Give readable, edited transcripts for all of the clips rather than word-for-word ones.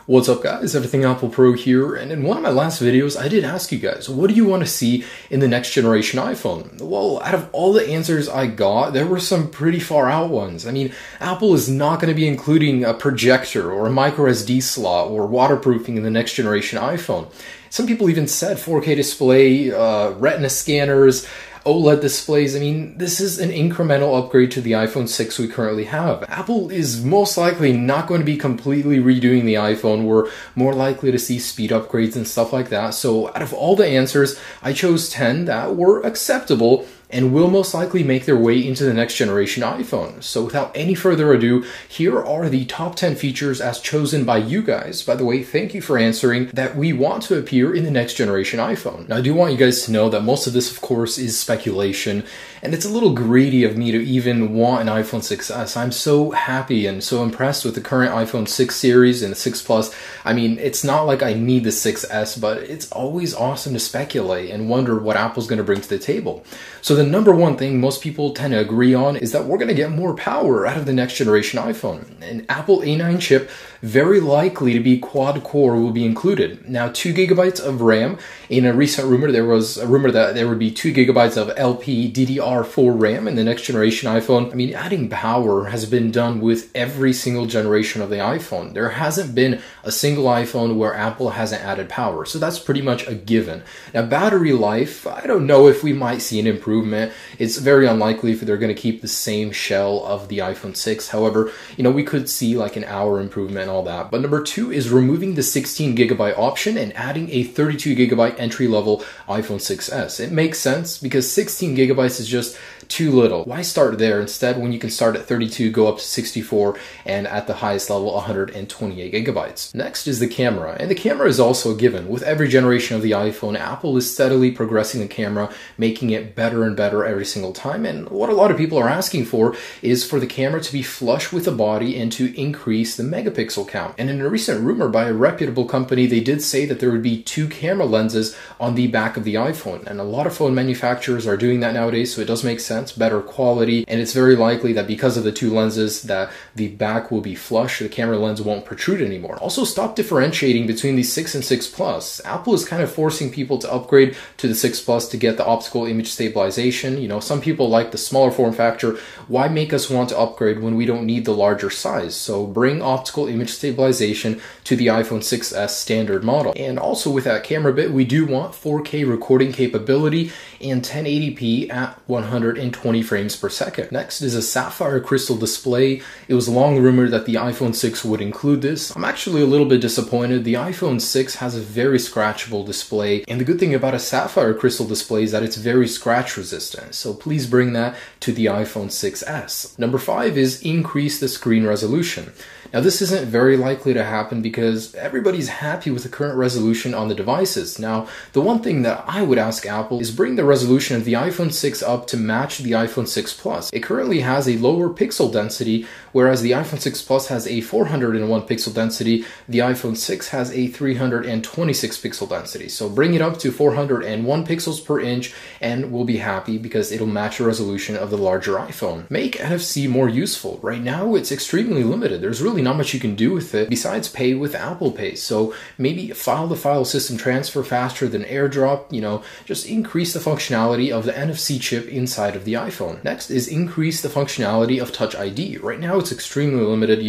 What's up guys, Everything Apple Pro here, and in one of my last videos I did ask you guys, what do you want to see in the next generation iPhone? Well, out of all the answers I got, there were some pretty far out ones. I mean, Apple is not going to be including a projector or a micro SD slot or waterproofing in the next generation iPhone. Some people even said 4K display, retina scanners, OLED displays. I mean, this is an incremental upgrade to the iPhone 6 we currently have. Apple is most likely not going to be completely redoing the iPhone. We're more likely to see speed upgrades and stuff like that. So out of all the answers, I chose 10 that were acceptable and will most likely make their way into the next generation iPhone. So without any further ado, here are the top 10 features as chosen by you guys. By the way, thank you for answering that we want to appear in the next generation iPhone. Now, I do want you guys to know that most of this, of course, is speculation, and it's a little greedy of me to even want an iPhone 6s. I'm so happy and so impressed with the current iPhone 6 series and the 6 Plus. I mean, it's not like I need the 6s, but it's always awesome to speculate and wonder what Apple's going to bring to the table. So the number one thing most people tend to agree on is that we're going to get more power out of the next generation iPhone. An Apple A9 chip, very likely to be quad-core, will be included. Now, 2 gigabytes of RAM. In a recent rumor, there was a rumor that there would be 2 gigabytes of LPDDR4 RAM in the next generation iPhone. I mean, adding power has been done with every single generation of the iPhone. There hasn't been a single iPhone where Apple hasn't added power, so that's pretty much a given. Now, battery life, I don't know if we might see an improvement. It's very unlikely if they're going to keep the same shell of the iPhone 6. However, we could see like an hour improvement and all that. But number 2 is removing the 16 gigabyte option and adding a 32 gigabyte entry-level iPhone 6s. It makes sense because 16 gigabytes is just too little. Why start there instead when you can start at 32, go up to 64, and at the highest level 128 gigabytes. Next is the camera, and the camera is also a given. With every generation of the iPhone, Apple is steadily progressing the camera, making it better and better every single time, and what a lot of people are asking for is for the camera to be flush with the body and to increase the megapixel count. And in a recent rumor by a reputable company, they did say that there would be 2 camera lenses on the back of the iPhone, and a lot of phone manufacturers are doing that nowadays, so it does make sense. Better quality, and it's very likely that because of the 2 lenses that the back will be flush, the camera lens won't protrude anymore. Also, stop differentiating between the 6 and 6 Plus. Apple is kind of forcing people to upgrade to the 6 Plus to get the optical image stabilization. Some people like the smaller form factor. Why make us want to upgrade when we don't need the larger size? So bring optical image stabilization to the iPhone 6s standard model. And also with that camera bit, we do want 4K recording capability and 1080p at 120 frames per second. Next is a sapphire crystal display. It was long rumored that the iPhone 6 would include this. I'm actually a little bit disappointed. The iPhone 6 has a very scratchable display, and the good thing about a sapphire crystal display is that it's very scratch resistant, so please bring that to the iPhone 6s. Number 5 is increase the screen resolution. Now, this isn't very likely to happen because everybody's happy with the current resolution on the devices. Now, the one thing that I would ask Apple is bring the resolution of the iPhone 6 up to match the iPhone 6 Plus. It currently has a lower pixel density, whereas the iPhone 6 Plus has a 401 pixel density. The iPhone 6 has a 326 pixel density. So bring it up to 401 pixels per inch and we'll be happy because it'll match the resolution of the larger iPhone. Make NFC more useful. Right now, it's extremely limited. There's really not much you can do with it besides pay with Apple Pay. So maybe file-to-file system transfer faster than AirDrop, just increase the functionality of the NFC chip inside of the iPhone. Next is increase the functionality of Touch ID. Right now it's extremely limited,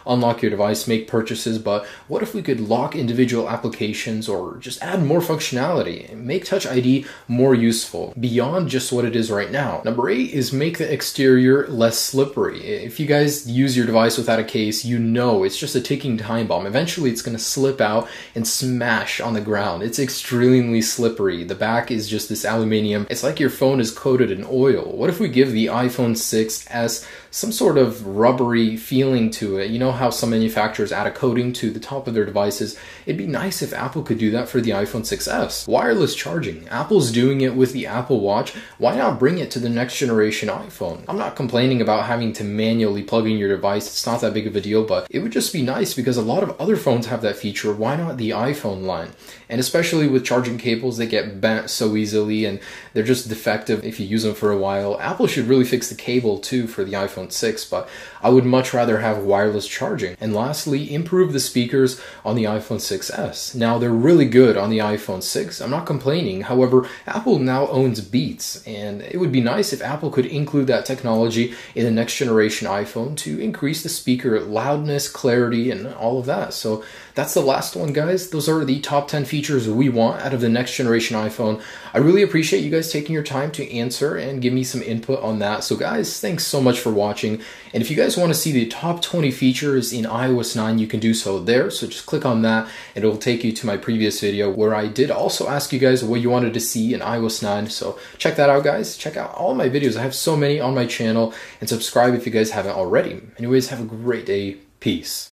unlock your device, make purchases, but what if we could lock individual applications or just add more functionality and make Touch ID more useful beyond just what it is right now? Number 8 is make the exterior less slippery. If you guys use your device without a case, it's just a ticking time bomb. Eventually it's going to slip out and smash on the ground. It's extremely slippery. The back is just this aluminum. It's like your phone is coated in oil. What if we give the iPhone 6s some sort of rubbery feeling to it? You know how some manufacturers add a coating to the top of their devices? It'd be nice if Apple could do that for the iPhone 6s. Wireless charging. Apple's doing it with the Apple Watch. Why not bring it to the next generation iPhone? I'm not complaining about having to manually plug in your device. It's not that big of a deal, but it would just be nice because a lot of other phones have that feature. Why not the iPhone line? And especially with charging cables, they get bent so easily and they're just defective if you use them for a while. Apple should really fix the cable too for the iPhone 6, but I would much rather have wireless charging. And lastly, improve the speakers on the iPhone 6s. Now, they're really good on the iPhone 6. I'm not complaining. However, Apple now owns Beats, and it would be nice if Apple could include that technology in the next generation iPhone to increase the speaker loudness, clarity, and all of that. So that's the last one, guys. Those are the top 10 features we want out of the next generation iPhone. I really appreciate you guys taking your time to answer and give me some input on that. So guys, thanks so much for watching. And if you guys want to see the top 20 features in iOS 9, you can do so there. So just click on that and it will take you to my previous video where I did also ask you guys what you wanted to see in iOS 9. So check that out, guys. Check out all my videos. I have so many on my channel, and subscribe if you guys haven't already. Anyways, have a great day. Peace.